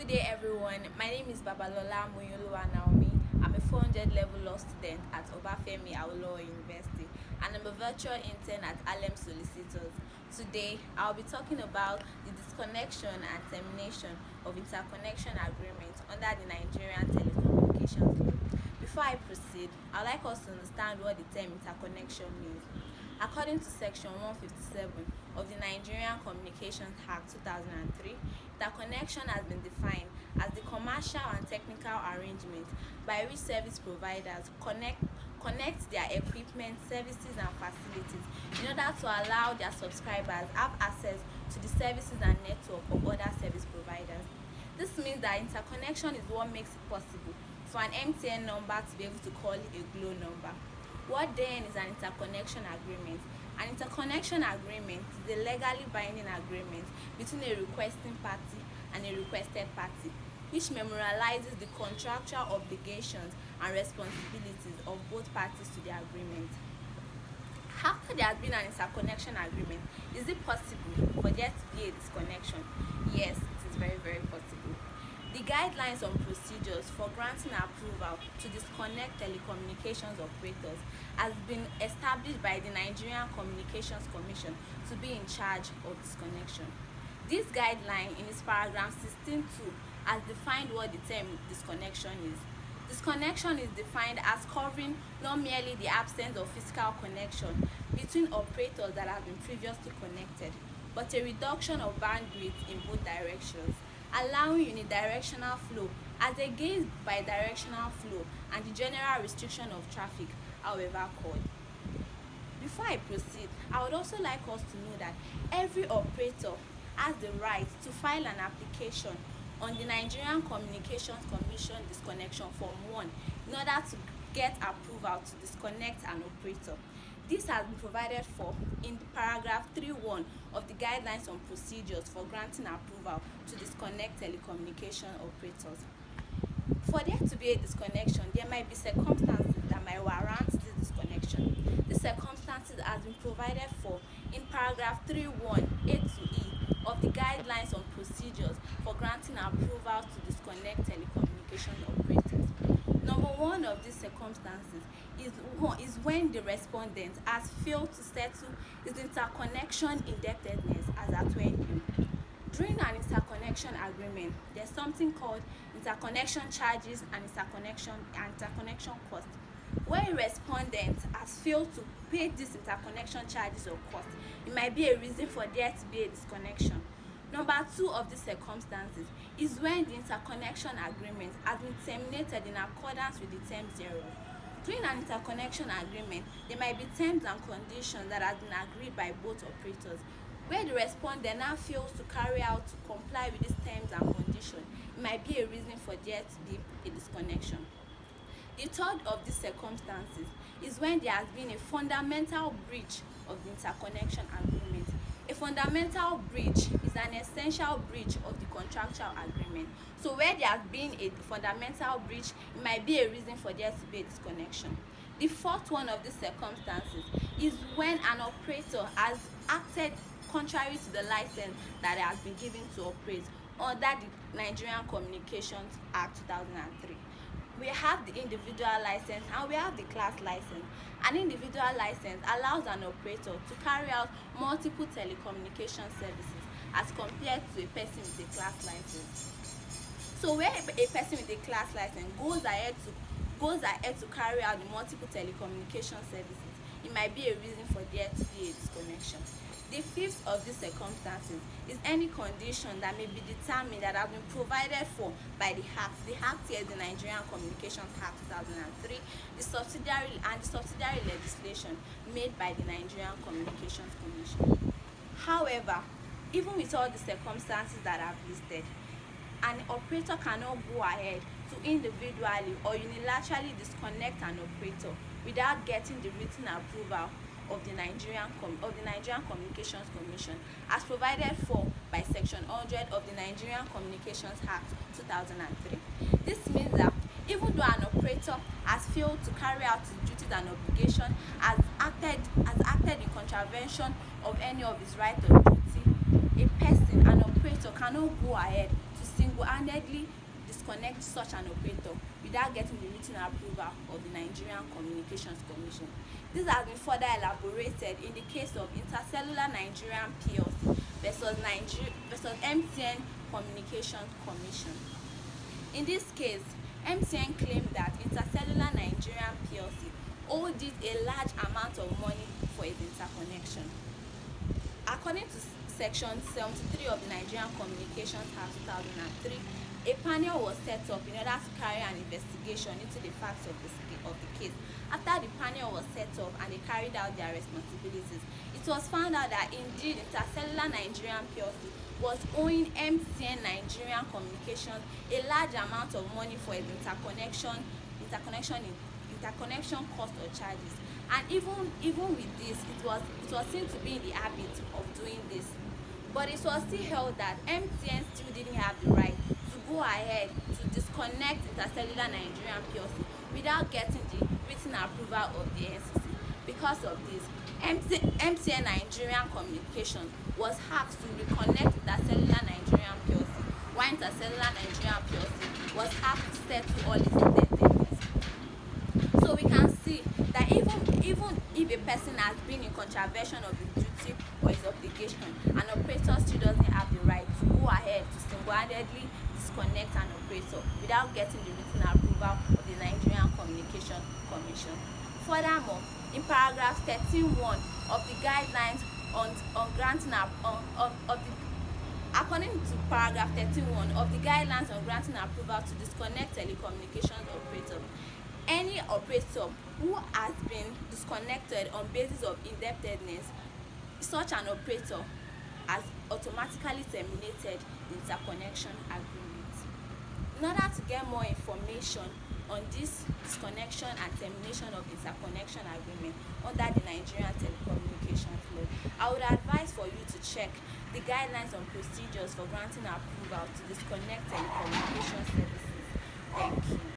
Good day, everyone. My name is Babalola Moyinoluwa Naomi. I'm a 400 level law student at Obafemi Awolowo University, and I'm a virtual intern at HARLEM Solicitors. Today, I'll be talking about the disconnection and termination of interconnection agreements under the Nigerian Telecommunication law. Before I proceed, I'd like us to understand what the term interconnection means. According to Section 157 of the Nigerian Communications Act 2003, interconnection has been defined as the commercial and technical arrangement by which service providers connect their equipment, services, and facilities in order to allow their subscribers have access to the services and network of other service providers. This means that interconnection is what makes it possible for an MTN number to be able to call a Glo number. What then is an interconnection agreement? An interconnection agreement is a legally binding agreement between a requesting party and a requested party, which memorializes the contractual obligations and responsibilities of both parties to the agreement. After there has been an interconnection agreement, is it possible for there to be a disconnection? Yes, it is very, very possible. The guidelines on procedures for granting approval to disconnect telecommunications operators has been established by the Nigerian Communications Commission to be in charge of disconnection. This guideline, in its paragraph 16.2, has defined what the term disconnection is. Disconnection is defined as covering not merely the absence of physical connection between operators that have been previously connected, but a reduction of bandwidth in both directions, allowing unidirectional flow as against bidirectional flow and the general restriction of traffic, however called. Before I proceed, I would also like us to know that every operator has the right to file an application on the Nigerian Communications Commission Disconnection Form 1 in order to get approval to disconnect an operator. This has been provided for in paragraph 3.1 of the guidelines on procedures for granting approval to disconnect telecommunication operators. For there to be a disconnection, there might be circumstances that might warrant this disconnection. These circumstances have been provided for in paragraph 3.1 A to E of the guidelines on procedures for granting approval to disconnect telecommunication operators. Number one of these circumstances is when the respondent has failed to settle his interconnection indebtedness as at when due. During an interconnection agreement, there's something called interconnection charges and interconnection costs. Where a respondent has failed to pay these interconnection charges or costs, it might be a reason for there to be a disconnection. Number two of these circumstances is when the interconnection agreement has been terminated in accordance with the terms thereof. During an interconnection agreement, there might be terms and conditions that have been agreed by both operators. Where the respondent now fails to carry out to comply with these terms and conditions, it might be a reason for there to be a disconnection. The third of these circumstances is when there has been a fundamental breach of the interconnection agreement. A fundamental breach is an essential breach of the contractual agreement. So where there has been a fundamental breach, it might be a reason for there to be a disconnection. The fourth one of these circumstances is when an operator has acted contrary to the license that has been given to operate under the Nigerian Communications Act 2003. We have the individual license and we have the class license. An individual license allows an operator to carry out multiple telecommunication services as compared to a person with a class license. So where a person with a class license goes ahead to carry out the multiple telecommunication services, it might be a reason for there to be a disconnection. The fifth of these circumstances is any condition that may be determined that have been provided for by the Act. The Act here is the Nigerian Communications Act 2003, the subsidiary legislation made by the Nigerian Communications Commission. However, even with all the circumstances that I've listed, an operator cannot go ahead to individually or unilaterally disconnect an operator without getting the written approval of the Nigerian Communications Commission as provided for by Section 100 of the Nigerian Communications Act 2003. This means that even though an operator has failed to carry out his duties and obligations, has acted in contravention of any of his rights or duty, an operator cannot go ahead to single-handedly disconnect such an operator without getting the written approval of the Nigerian Communications Commission. This has been further elaborated in the case of Intercellular Nigerian PLC versus MTN Communications Commission. In this case, MTN claimed that Intercellular Nigerian PLC owed it a large amount of money for its interconnection. According to Section 73 of the Nigerian Communications Act 2003, a panel was set up in order to carry an investigation into the facts of the case. After the panel was set up and they carried out their responsibilities, it was found out that indeed Intercellular Nigerian PLC was owing MTN Nigerian Communications a large amount of money for its interconnection cost or charges. And even with this, it was seen to be in the habit of doing this. But it was still held that MTN still didn't have the right to go ahead to disconnect Intercellular Nigerian PLC without getting the written approval of the NCC. Because of this, MTN Nigerian Communication was asked to reconnect Intercellular Nigerian PLC, while Intercellular Nigerian PLC was asked to settle all its indebtedness. So we can see that even if a person has been in contravention of his duty or his obligation, an operator still doesn't have the right to go ahead to single-handedly disconnect an operator without getting the written approval of the Nigerian Communication Commission. Furthermore, in paragraph 13(1) of the guidelines according to paragraph 13(1) of the guidelines on granting approval to disconnect telecommunications operators, any operator who has been disconnected on basis of indebtedness, such an operator has automatically terminated the interconnection agreement. In order to get more information on this disconnection and termination of interconnection agreement under the Nigerian Telecommunications Law, I would advise for you to check the guidelines on procedures for granting approval to disconnect telecommunication services. Thank you.